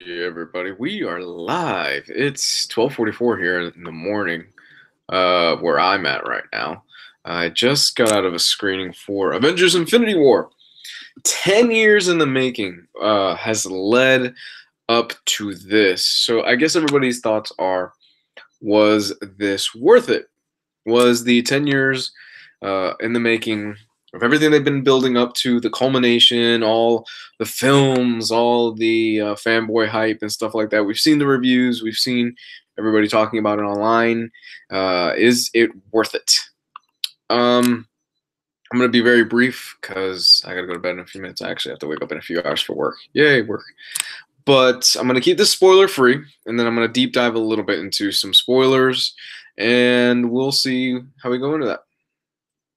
Everybody, we are live. It's 12:44 here in the morning, where I'm at right now. I just got out of a screening for Avengers Infinity War. 10 years in the making has led up to this. So I guess everybody's thoughts are, was this worth it? Was the 10 years in the making of everything they've been building up to, the culmination, all the films, all the fanboy hype and stuff like that? We've seen the reviews, we've seen everybody talking about it online. Is it worth it? I'm going to be very brief because I got to go to bed in a few minutes. I actually have to wake up in a few hours for work. Yay, work. But I'm going to keep this spoiler free, and then I'm going to deep dive a little bit into some spoilers, and we'll see how we go into that.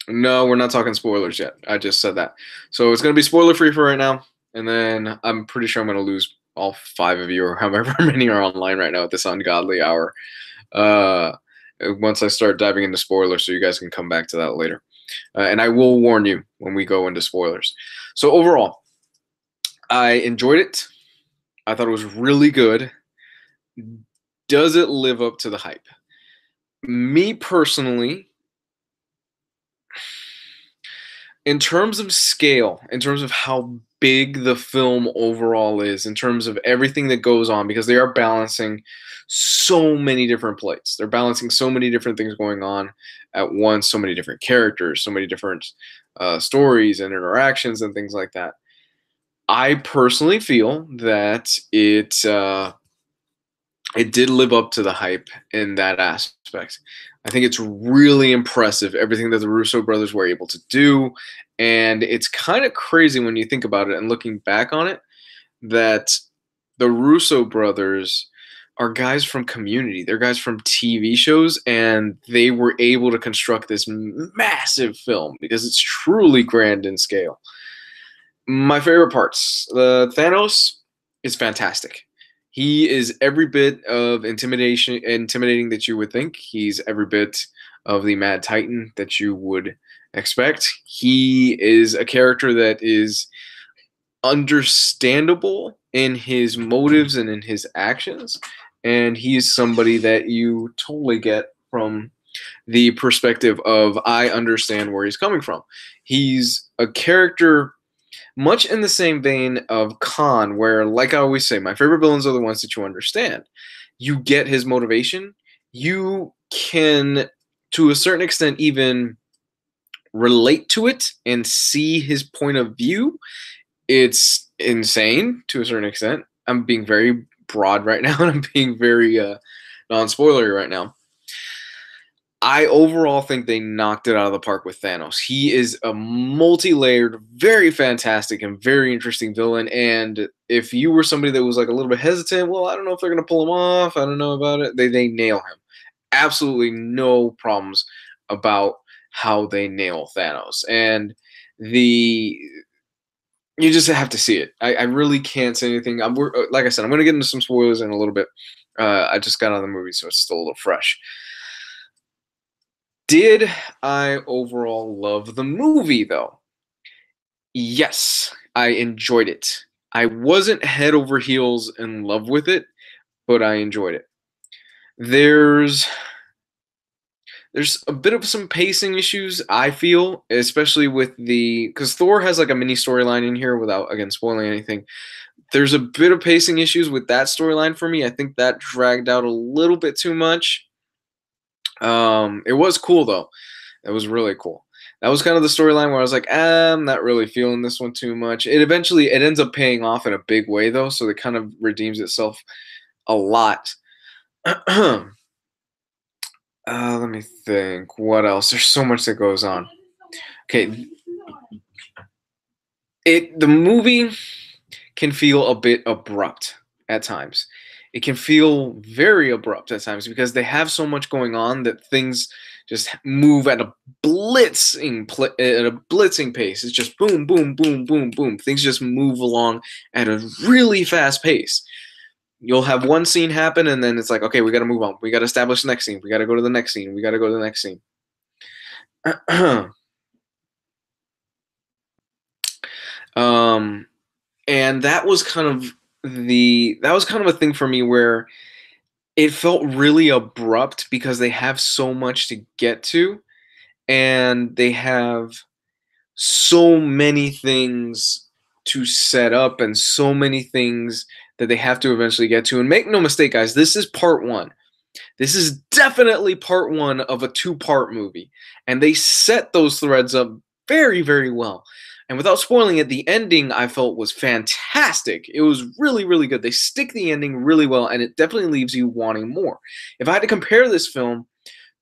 No, we're not talking spoilers yet. I just said that. So it's going to be spoiler free for right now, and then I'm pretty sure I'm going to lose all 5 of you or however many are online right now at this ungodly hour. Once I start diving into spoilers, so you guys can come back to that later. And I will warn you when we go into spoilers. So overall, I enjoyed it. I thought it was really good. Does it live up to the hype? Me personally, in terms of scale, in terms of how big the film overall is, in terms of everything that goes on, because they are balancing so many different plates. They're balancing so many different things going on at once, so many different characters, so many different stories and interactions and things like that. I personally feel that it did live up to the hype in that aspect. I think it's really impressive everything that the Russo brothers were able to do, and it's kind of crazy when you think about it and looking back on it that the Russo brothers are guys from Community. They're guys from TV shows, and they were able to construct this massive film because it's truly grand in scale. My favorite parts. The Thanos is fantastic. He is every bit of intimidating that you would think. He's every bit of the Mad Titan that you would expect. He is a character that is understandable in his motives and in his actions, and he's somebody that you totally get from the perspective of I understand where he's coming from. He's a character much in the same vein of Khan, where, like I always say, my favorite villains are the ones that you understand. You get his motivation. You can, to a certain extent, even relate to it and see his point of view. It's insane to a certain extent. I'm being very broad right now, and I'm being very non-spoilery right now. I overall think they knocked it out of the park with Thanos. He is a multi-layered, very fantastic and very interesting villain. And if you were somebody that was like a little bit hesitant, well, I don't know if they're going to pull him off. I don't know about it. They nail him. Absolutely no problems about how they nail Thanos. And the you just have to see it. I really can't say anything. Like I said, I'm going to get into some spoilers in a little bit. I just got out of the movie, so it's still a little fresh. Did I overall love the movie, though? Yes, I enjoyed it. I wasn't head over heels in love with it, but I enjoyed it. There's a bit of some pacing issues, I feel, especially with because Thor has like a mini storyline in here without, again, spoiling anything. There's a bit of pacing issues with that storyline for me. I think that dragged out a little bit too much. It was cool though. It was really cool. That was kind of the storyline where I was like, I'm not really feeling this one too much. It ends up paying off in a big way though, so it kind of redeems itself a lot. Let me think. What else? There's so much that goes on. Okay, the movie can feel a bit abrupt at times. It can feel very abrupt at times because they have so much going on that things just move at a blitzing pace. It's just boom, boom, boom, boom, boom. Things just move along at a really fast pace. You'll have one scene happen, and then it's like, okay, we got to move on. We got to establish the next scene. We got to go to the next scene. We got to go to the next scene. And that was kind of that was kind of a thing for me where it felt really abrupt because they have so much to get to, and they have so many things to set up and so many things that they have to eventually get to. And make no mistake, guys, this is part one. This is definitely part one of a two-part movie. And they set those threads up very, very well. And without spoiling it, the ending I felt was fantastic. It was really, really good. They stick the ending really well, and it definitely leaves you wanting more. If I had to compare this film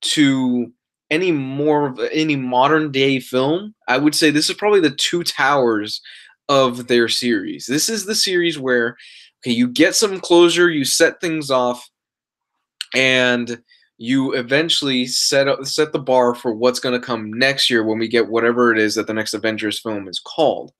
to any modern day film, I would say this is probably the Two Towers of their series. This is the series where, okay, you get some closure, you set things off, and you eventually set the bar for what's going to come next year when we get whatever it is that the next Avengers film is called.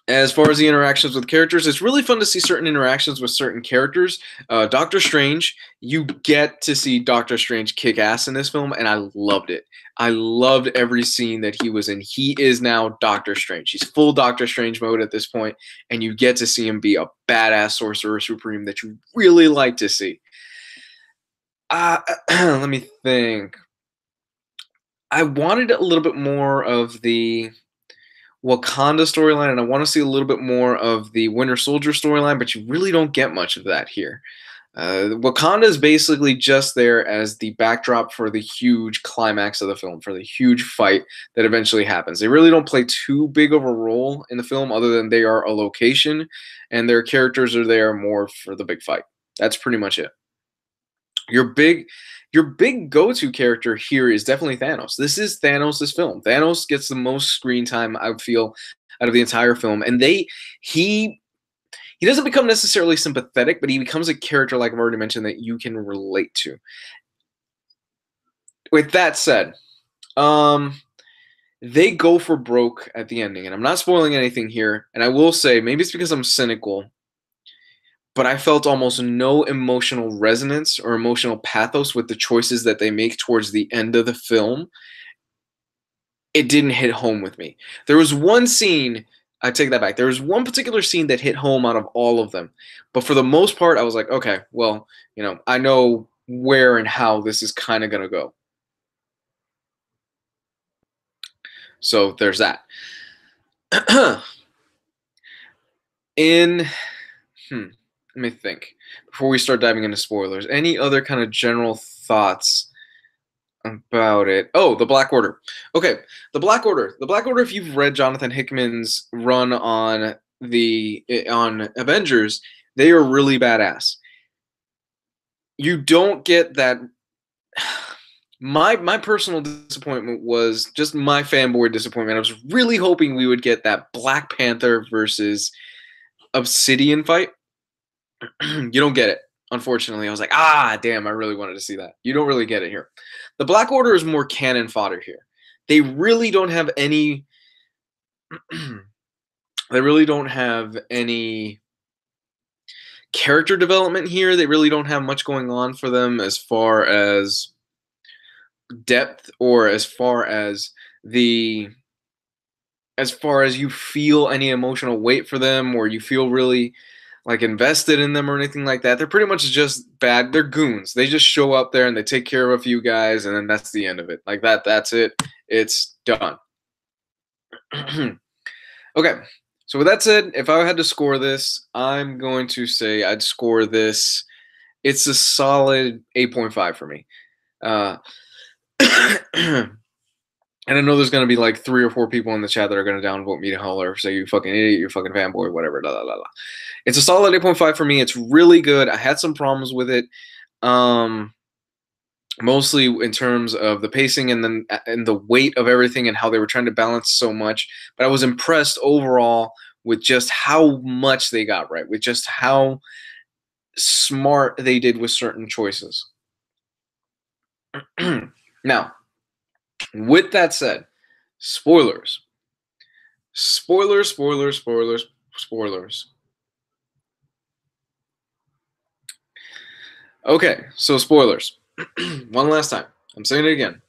As far as the interactions with characters, it's really fun to see certain interactions with certain characters. Doctor Strange, you get to see Doctor Strange kick ass in this film, and I loved it. I loved every scene that he was in. He is now Doctor Strange. He's full Doctor Strange mode at this point, and you get to see him be a badass Sorcerer Supreme that you really like to see. Let me think. I wanted a little bit more of the Wakanda storyline, and I want to see a little bit more of the Winter Soldier storyline, but you really don't get much of that here. Wakanda is basically just there as the backdrop for the huge climax of the film, for the huge fight that eventually happens. They really don't play too big of a role in the film other than they are a location, and their characters are there more for the big fight. That's pretty much it. Your big go-to character here is definitely Thanos. This is Thanos' film. Thanos gets the most screen time, I feel, out of the entire film. And he doesn't become necessarily sympathetic, but he becomes a character, like I've already mentioned, that you can relate to. With that said, they go for broke at the ending. And I'm not spoiling anything here. And I will say, maybe it's because I'm cynical, but I felt almost no emotional resonance or emotional pathos with the choices that they make towards the end of the film. It didn't hit home with me. There was one scene, I take that back. There was one particular scene that hit home out of all of them. But for the most part, I was like, okay, well, I know where and how this is kind of going to go. So there's that. Let me think. Before we start diving into spoilers, any other kind of general thoughts about it? Oh, the Black Order. Okay, the Black Order. The Black Order, if you've read Jonathan Hickman's run on Avengers, they are really badass. You don't get that. My personal disappointment was just my fanboy disappointment. I was really hoping we would get that Black Panther versus Obsidian fight. You don't get it, unfortunately. I was like, damn, I really wanted to see that. You don't really get it here. The Black Order is more cannon fodder here. They really don't have any they really don't have any character development here. They really don't have much going on for them as far as depth or as far as you feel any emotional weight for them, or you feel really like invested in them or anything like that. They're pretty much just bad. They're goons. They just show up there and they take care of a few guys, and then that's the end of it. Like that's it. It's done. Okay. So with that said, if I had to score this, I'm going to say I'd score this. It's a solid 8.5 for me. And I know there's going to be like 3 or 4 people in the chat that are going to downvote me to hell or say you fucking idiot, you fucking fanboy, whatever. Blah, blah, blah, blah. It's a solid 8.5 for me. It's really good. I had some problems with it, mostly in terms of the pacing and the weight of everything and how they were trying to balance so much. But I was impressed overall with just how much they got right, with just how smart they did with certain choices. Now, with that said, spoilers. Spoilers. Okay, so spoilers. One last time. I'm saying it again.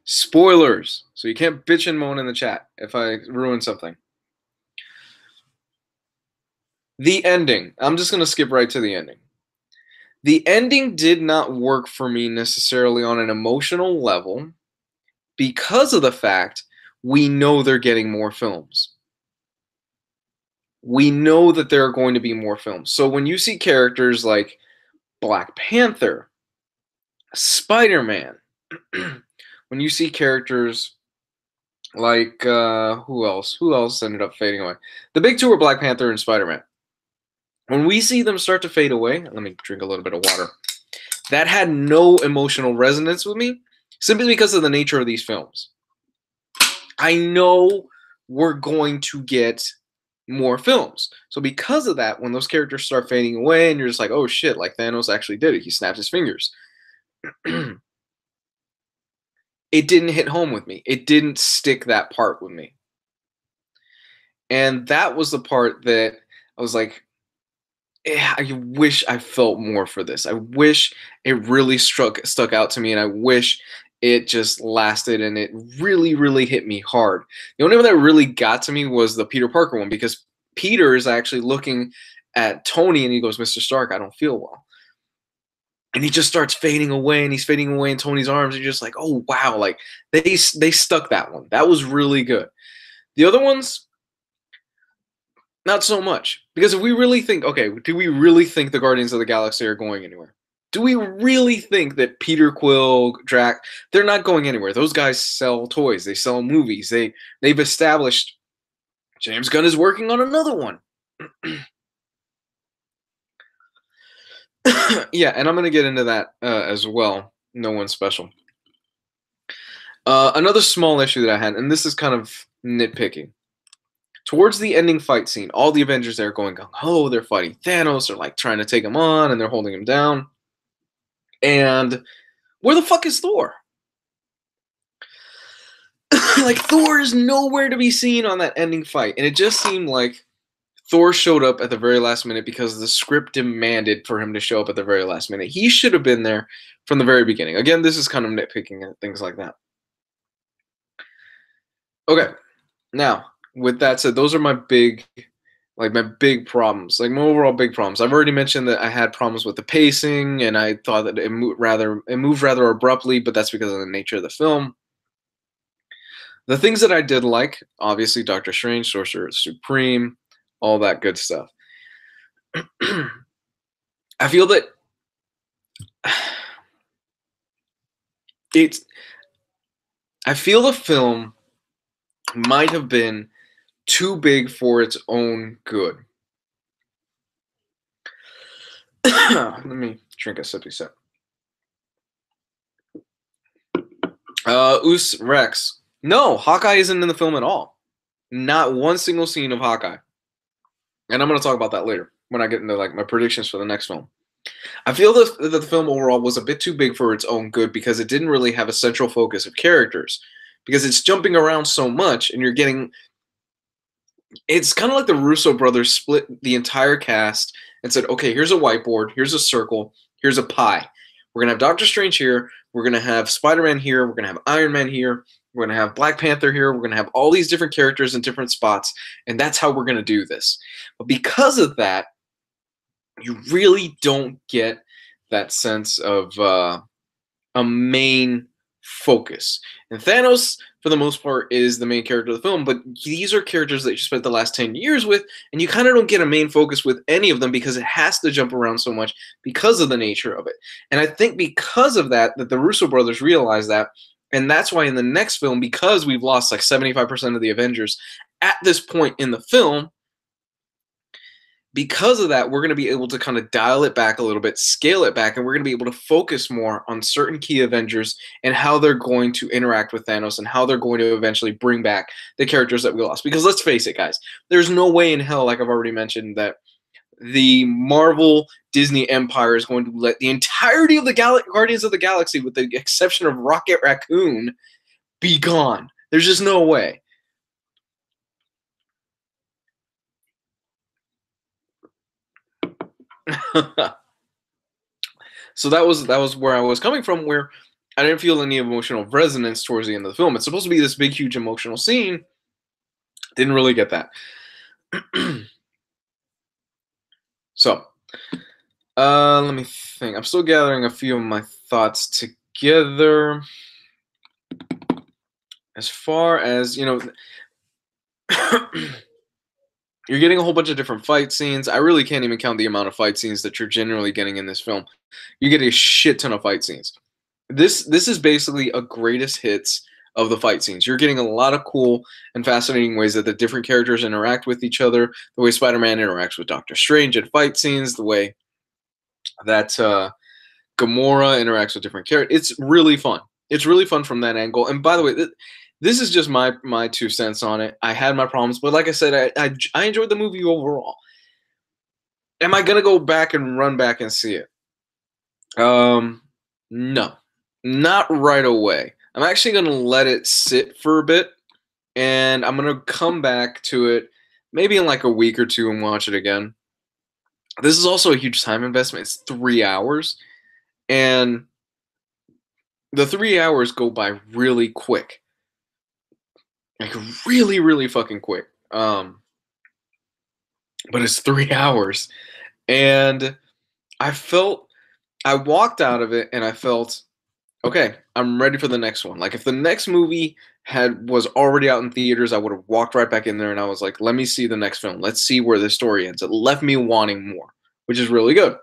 Spoilers. So you can't bitch and moan in the chat if I ruin something. The ending. I'm just going to skip right to the ending. The ending did not work for me necessarily on an emotional level because of the fact we know they're getting more films. We know that there are going to be more films. So when you see characters like Black Panther, Spider-Man, when you see characters like who else? Who else ended up fading away? The big two were Black Panther and Spider-Man. When we see them start to fade away, let me drink a little bit of water. That had no emotional resonance with me, simply because of the nature of these films. I know we're going to get more films. So because of that, when those characters start fading away and you're just like, oh shit, like Thanos actually did it. He snapped his fingers. It didn't hit home with me. It didn't stick that part with me. And that was the part that I was like, I wish I felt more for this. I wish it really stuck out to me, and I wish it just lasted and it really, really hit me hard. The only one that really got to me was the Peter Parker one, because Peter is actually looking at Tony and he goes, Mr. Stark, I don't feel well. And he just starts fading away, and he's fading away in Tony's arms. And you're just like, oh, wow. Like, they stuck that one. That was really good. The other ones, not so much. Because if we really think, okay, do we really think the Guardians of the Galaxy are going anywhere? Do we really think that Peter Quill, Drac, they're not going anywhere? Those guys sell toys. They sell movies. They've established James Gunn is working on another one. Yeah, and I'm going to get into that as well. No one special. Another small issue that I had, and this is kind of nitpicking. Towards the ending fight scene, all the Avengers there going gung-ho, they're fighting Thanos, they're like trying to take him on, and they're holding him down. And where the fuck is Thor? Like, Thor is nowhere to be seen on that ending fight. And it just seemed like Thor showed up at the very last minute because the script demanded for him to show up at the very last minute. He should have been there from the very beginning. Again, this is kind of nitpicking and things like that. Okay, now, with that said, those are my big problems, like my overall big problems. I've already mentioned that I had problems with the pacing, and I thought that it moved rather abruptly, but that's because of the nature of the film. The things that I did like, obviously, Doctor Strange, Sorcerer Supreme, all that good stuff. I feel that I feel the film might have been too big for its own good. Let me drink a sippy sip. Rex. No, Hawkeye isn't in the film at all. Not one single scene of Hawkeye. And I'm going to talk about that later when I get into like my predictions for the next film. I feel that the film overall was a bit too big for its own good because it didn't really have a central focus of characters. Because it's jumping around so much, and you're getting... It's kind of like the Russo brothers split the entire cast and said, okay, here's a whiteboard, here's a circle, here's a pie. We're going to have Doctor Strange here, we're going to have Spider-Man here, we're going to have Iron Man here, we're going to have Black Panther here, we're going to have all these different characters in different spots, and that's how we're going to do this. But because of that, you really don't get that sense of a main focus. And Thanos, for the most part, is the main character of the film, but these are characters that you spent the last 10 years with, and you kind of don't get a main focus with any of them because it has to jump around so much because of the nature of it. And I think because of that the Russo brothers realized that, and that's why in the next film, because we've lost like 75% of the Avengers at this point in the film, because of that, we're going to be able to kind of dial it back a little bit, scale it back, and we're going to be able to focus more on certain key Avengers and how they're going to interact with Thanos and how they're going to eventually bring back the characters that we lost. Because let's face it, guys, there's no way in hell, like I've already mentioned, that the Marvel Disney empire is going to let the entirety of the Guardians of the Galaxy, with the exception of Rocket Raccoon, be gone. There's just no way. So that was where I was coming from, where I didn't feel any emotional resonance towards the end of the film. It's supposed to be this big, huge emotional scene. Didn't really get that. So, let me think. I'm still gathering a few of my thoughts together. As far as, you know, you're getting a whole bunch of different fight scenes. I really can't even count the amount of fight scenes that you're generally getting in this film. You get a shit ton of fight scenes. This is basically a greatest hits of the fight scenes. You're getting a lot of cool and fascinating ways that the different characters interact with each other, the way Spider-Man interacts with Doctor Strange in fight scenes, the way that Gamora interacts with different characters. It's really fun. It's really fun from that angle. And by the way, this is just my 2 cents on it. I had my problems, but like I said, I enjoyed the movie overall. Am I gonna go back and run back and see it? No, not right away. I'm actually gonna let it sit for a bit, and I'm gonna come back to it maybe in like a week or two and watch it again. This is also a huge time investment. It's 3 hours, and the 3 hours go by really quick. Like really, really fucking quick. But it's 3 hours. And I walked out of it and I felt, okay, I'm ready for the next one. Like if the next movie was already out in theaters, I would have walked right back in there and I was like, let me see the next film. Let's see where the story ends. It left me wanting more, which is really good.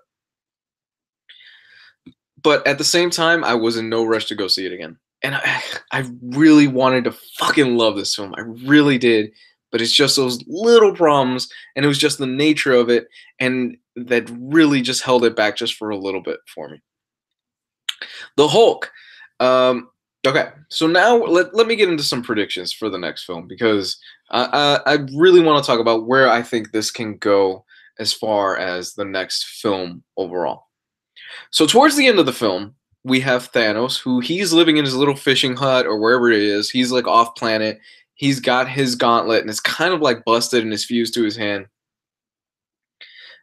But at the same time, I was in no rush to go see it again. And I really wanted to fucking love this film. I really did. But it's just those little problems, and it was just the nature of it, and that really just held it back just for a little bit for me. The Hulk. Okay, so now let me get into some predictions for the next film, because I really want to talk about where I think this can go as far as the next film overall. So towards the end of the film, we have Thanos, who he's living in his little fishing hut or wherever it is. He's like off planet. He's got his gauntlet, and it's kind of like busted and is fused to his hand.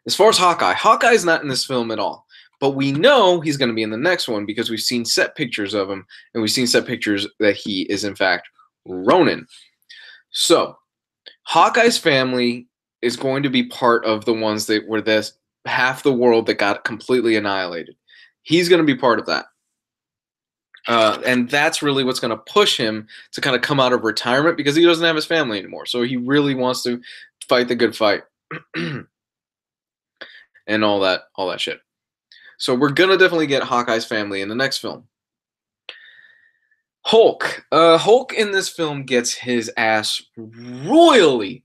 As far as Hawkeye's not in this film at all. But we know he's going to be in the next one because we've seen set pictures of him, and we've seen set pictures that he is, in fact, Ronin. So, Hawkeye's family is going to be part of the ones that were this half the world that got completely annihilated. He's going to be part of that. And that's really what's going to push him to kind of come out of retirement, because he doesn't have his family anymore. So he really wants to fight the good fight and all that shit. So we're going to definitely get Hawkeye's family in the next film. Hulk. Hulk in this film gets his ass royally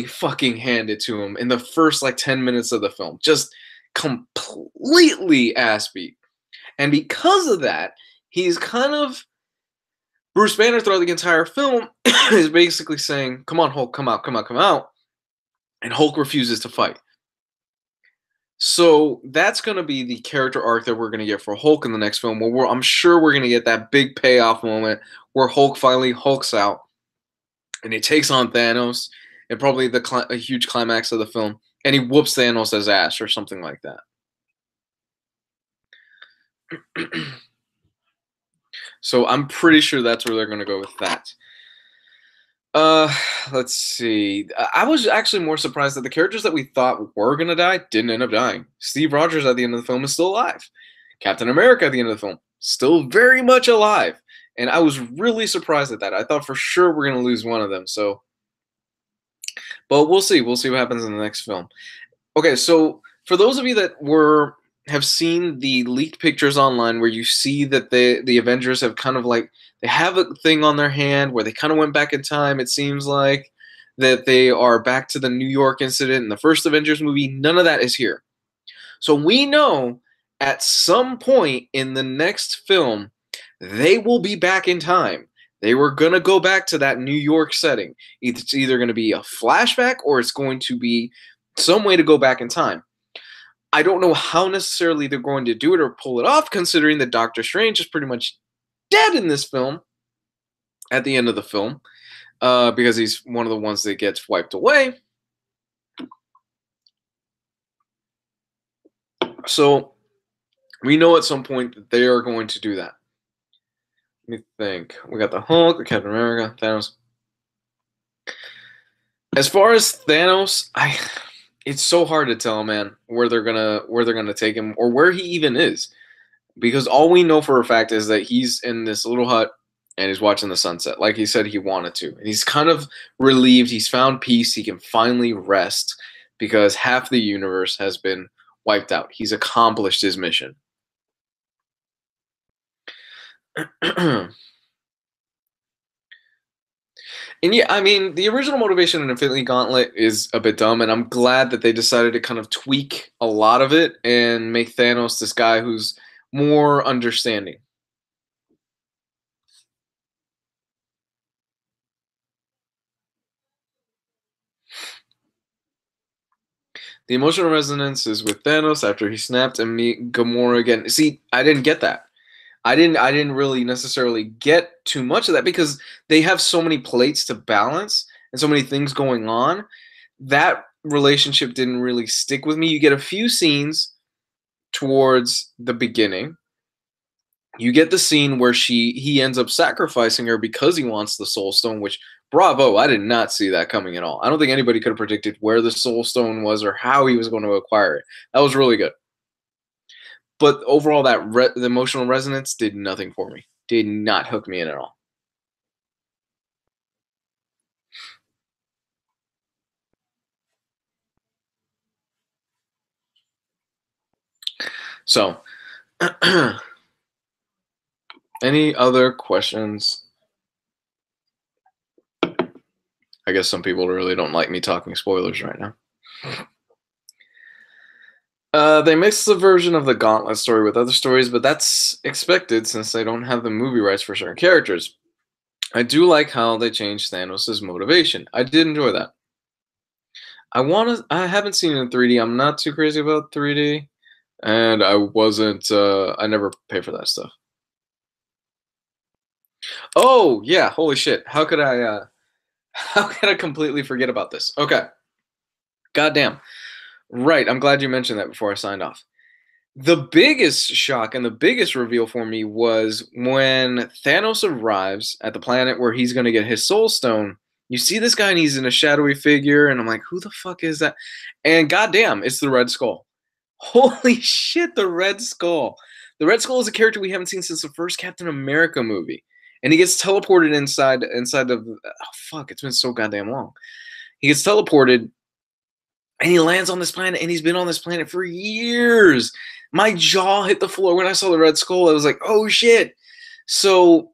fucking handed to him in the first like 10 minutes of the film. Just completely ass beat. And because of that, he's kind of, Bruce Banner throughout the entire film is basically saying, come on, Hulk, come out, come out, come out. And Hulk refuses to fight. So that's going to be the character arc that we're going to get for Hulk in the next film, where I'm sure we're going to get that big payoff moment where Hulk finally hulks out and he takes on Thanos, and probably a huge climax of the film, and he whoops Thanos' ass or something like that. So I'm pretty sure that's where they're going to go with that. Let's see. I was actually more surprised that the characters that we thought were going to die didn't end up dying. Steve Rogers at the end of the film is still alive. Captain America at the end of the film, still very much alive. And I was really surprised at that. I thought for sure we're going to lose one of them. So, but we'll see. We'll see what happens in the next film. Okay, so for those of you that have seen the leaked pictures online where you see that the Avengers have kind of like, they have a thing on their hand where they kind of went back in time, it seems like, that they are back to the New York incident in the first Avengers movie. None of that is here. So we know at some point in the next film, they will be back in time. They were going to go back to that New York setting. It's either going to be a flashback or it's going to be some way to go back in time. I don't know how necessarily they're going to do it or pull it off, considering that Doctor Strange is pretty much dead in this film at the end of the film, because he's one of the ones that gets wiped away. So we know at some point that they are going to do that. Let me think. We got the Hulk, the Captain America, Thanos. As far as Thanos, it's so hard to tell, man, where they're gonna take him or where he even is. Because all we know for a fact is that he's in this little hut and he's watching the sunset, like he said he wanted to. And he's kind of relieved. He's found peace. He can finally rest because half the universe has been wiped out. He's accomplished his mission. And yeah, I mean, the original motivation in Infinity Gauntlet is a bit dumb, and I'm glad that they decided to kind of tweak a lot of it and make Thanos this guy who's more understanding. The emotional resonance is with Thanos after he snapped and meet Gamora again. See, I didn't get that. I didn't really necessarily get too much of that because they have so many plates to balance and so many things going on. That relationship didn't really stick with me. You get a few scenes towards the beginning. You get the scene where he ends up sacrificing her because he wants the Soul Stone, which bravo, I did not see that coming at all. I don't think anybody could have predicted where the Soul Stone was or how he was going to acquire it. That was really good. But overall, the emotional resonance did nothing for me. Did not hook me in at all. So, any other questions? I guess some people really don't like me talking spoilers right now. They mixed the version of the Gauntlet story with other stories, but that's expected since they don't have the movie rights for certain characters. I do like how they changed Thanos' motivation. I did enjoy that. I haven't seen it in 3D. I'm not too crazy about 3D, and I never pay for that stuff. Oh yeah, holy shit! How could I completely forget about this? Okay, goddamn. Right, I'm glad you mentioned that before I signed off. The biggest shock and the biggest reveal for me was when Thanos arrives at the planet where he's going to get his soul stone. You see this guy and he's in a shadowy figure, and I'm like, who the fuck is that? And goddamn, it's the Red Skull. Holy shit, the Red Skull. The Red Skull is a character we haven't seen since the first Captain America movie. And he gets teleported inside of fuck, it's been so goddamn long. He gets teleported and he lands on this planet, and he's been on this planet for years. My jaw hit the floor when I saw the Red Skull. I was like, oh shit. So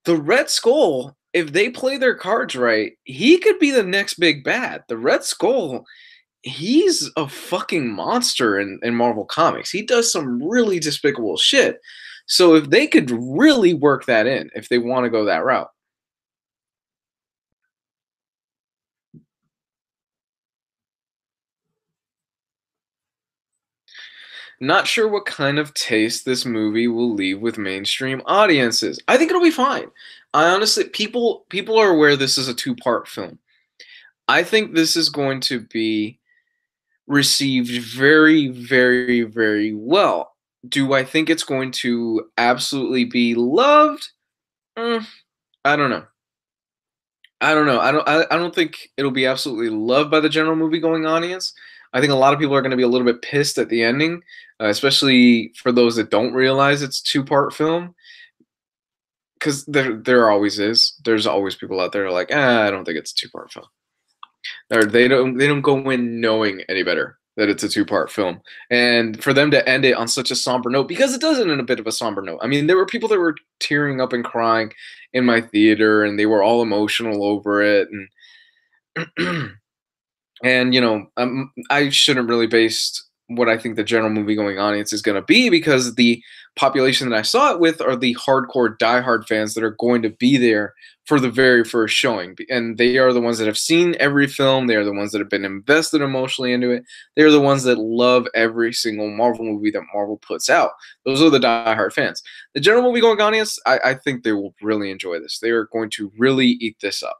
the Red Skull, if they play their cards right, he could be the next big bad. The Red Skull, he's a fucking monster in Marvel Comics. He does some really despicable shit. So if they could really work that in, if they want to go that route. Not sure what kind of taste this movie will leave with mainstream audiences. I think it'll be fine. I honestly, people are aware this is a two-part film. I think this is going to be received very, very, very well. Do I think it's going to absolutely be loved? I don't know. I don't know. I don't think it'll be absolutely loved by the general movie-going audience. I think a lot of people are going to be a little bit pissed at the ending, especially for those that don't realize it's two-part film. Because there always is. There's always people out there who are like, I don't think it's a two-part film. They don't go in knowing any better that it's a two-part film. And for them to end it on such a somber note, because it does end in a bit of a somber note. I mean, there were people that were tearing up and crying in my theater, and they were all emotional over it. And and I shouldn't really base what I think the general movie-going audience is going to be, because the population that I saw it with are the hardcore diehard fans that are going to be there for the very first showing. And they are the ones that have seen every film. They are the ones that have been invested emotionally into it. They are the ones that love every single Marvel movie that Marvel puts out. Those are the diehard fans. The general movie-going audience, I think they will really enjoy this. They are going to really eat this up.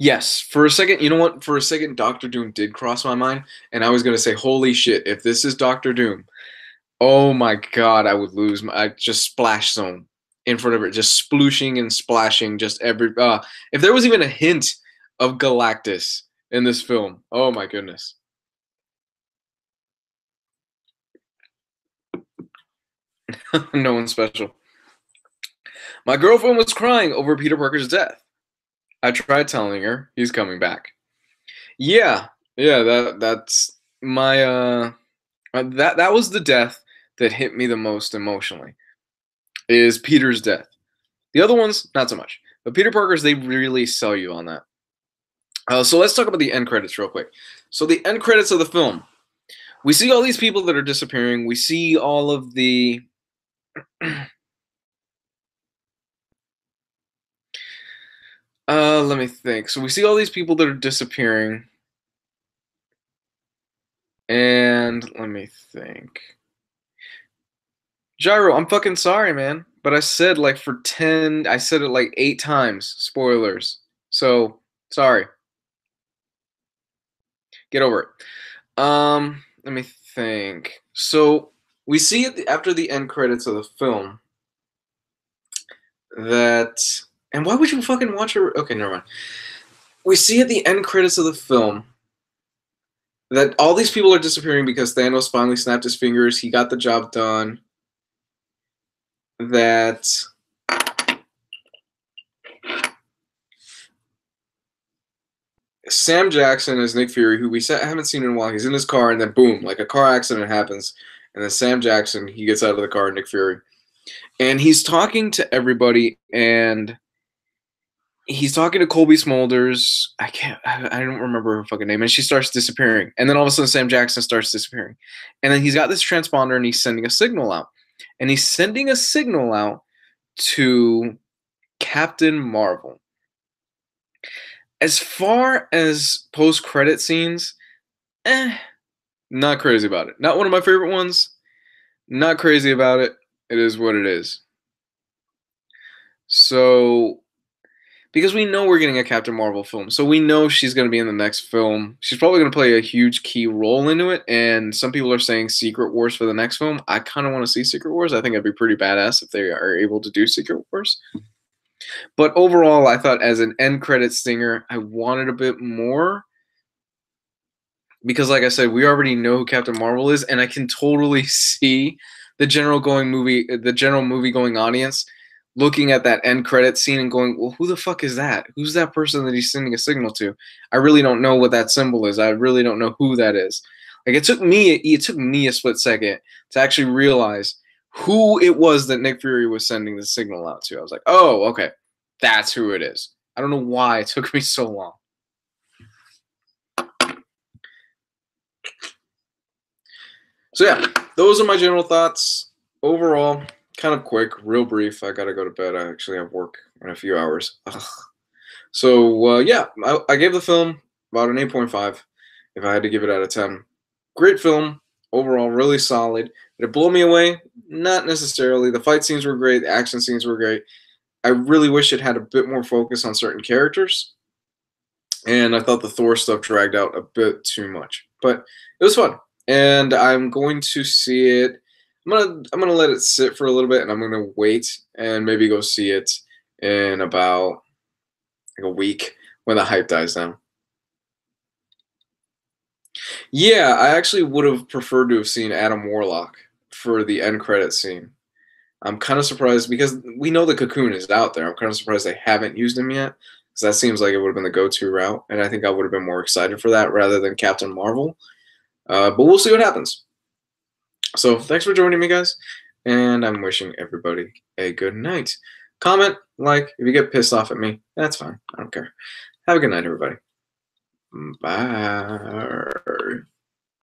Yes, for a second, you know what? For a second, Doctor Doom did cross my mind, and I was gonna say, "Holy shit! If this is Doctor Doom, oh my god, I would lose my just splash zone in front of it, just splooshing and splashing, just every. If there was even a hint of Galactus in this film. Oh my goodness. No one special. My girlfriend was crying over Peter Parker's death. I tried telling her he's coming back. Yeah, that's my that was the death that hit me the most emotionally. Is Peter's death. The other ones, not so much. But Peter Parker's, they really sell you on that. So let's talk about the end credits real quick. So the end credits of the film. We see all these people that are disappearing. We see all of the... let me think. So we see all these people that are disappearing. And let me think. Gyro, I'm fucking sorry, man. But I said like I said it like 8 times. Spoilers. So, sorry. Get over it. Let me think. So, we see it after the end credits of the film that... And why would you fucking watch it? Okay, never mind. We see at the end credits of the film that all these people are disappearing because Thanos finally snapped his fingers. He got the job done. That Sam Jackson as Nick Fury, who we haven't seen in a while, he's in his car, and then boom, like a car accident happens, and then Sam Jackson, he gets out of the car, Nick Fury, and he's talking to everybody, and he's talking to Colby Smulders. I don't remember her fucking name, and she starts disappearing, and then all of a sudden Sam Jackson starts disappearing, and then he's got this transponder, and he's sending a signal out, to Captain Marvel. As far as post-credit scenes, not crazy about it. Not one of my favorite ones. Not crazy about it. It is what it is. So, because we know we're getting a Captain Marvel film, so we know she's going to be in the next film. She's probably going to play a huge key role into it, and some people are saying Secret Wars for the next film. I kind of want to see Secret Wars. I think it'd be pretty badass if they are able to do Secret Wars. But overall, I thought as an end credit stinger, I wanted a bit more. Because like I said, we already know who Captain Marvel is, and I can totally see the general movie going audience looking at that end credit scene and going, well, who the fuck is that? Who's that person that he's sending a signal to? I really don't know what that symbol is. I really don't know who that is. Like it took me a split second to actually realize who it was that Nick Fury was sending the signal out to. I was like, oh, okay, that's who it is. I don't know why it took me so long. So yeah, those are my general thoughts. Overall, kind of quick, real brief. I gotta go to bed. I actually have work in a few hours. Ugh. So yeah, I gave the film about an 8.5 if I had to give it out of 10. Great film overall, really solid. Did it blow me away? Not necessarily. The fight scenes were great. The action scenes were great. I really wish it had a bit more focus on certain characters. And I thought the Thor stuff dragged out a bit too much. But it was fun. And I'm going to see it. I'm gonna let it sit for a little bit, and I'm gonna wait and maybe go see it in about like a week when the hype dies down. Yeah, I actually would have preferred to have seen Adam Warlock for the end credit scene. I'm kind of surprised because we know the Cocoon is out there. I'm kind of surprised they haven't used him yet, because that seems like it would have been the go-to route, and I think I would have been more excited for that rather than Captain Marvel. But we'll see what happens. So thanks for joining me, guys, and I'm wishing everybody a good night. Comment, like, if you get pissed off at me, that's fine. I don't care. Have a good night, everybody. Bye.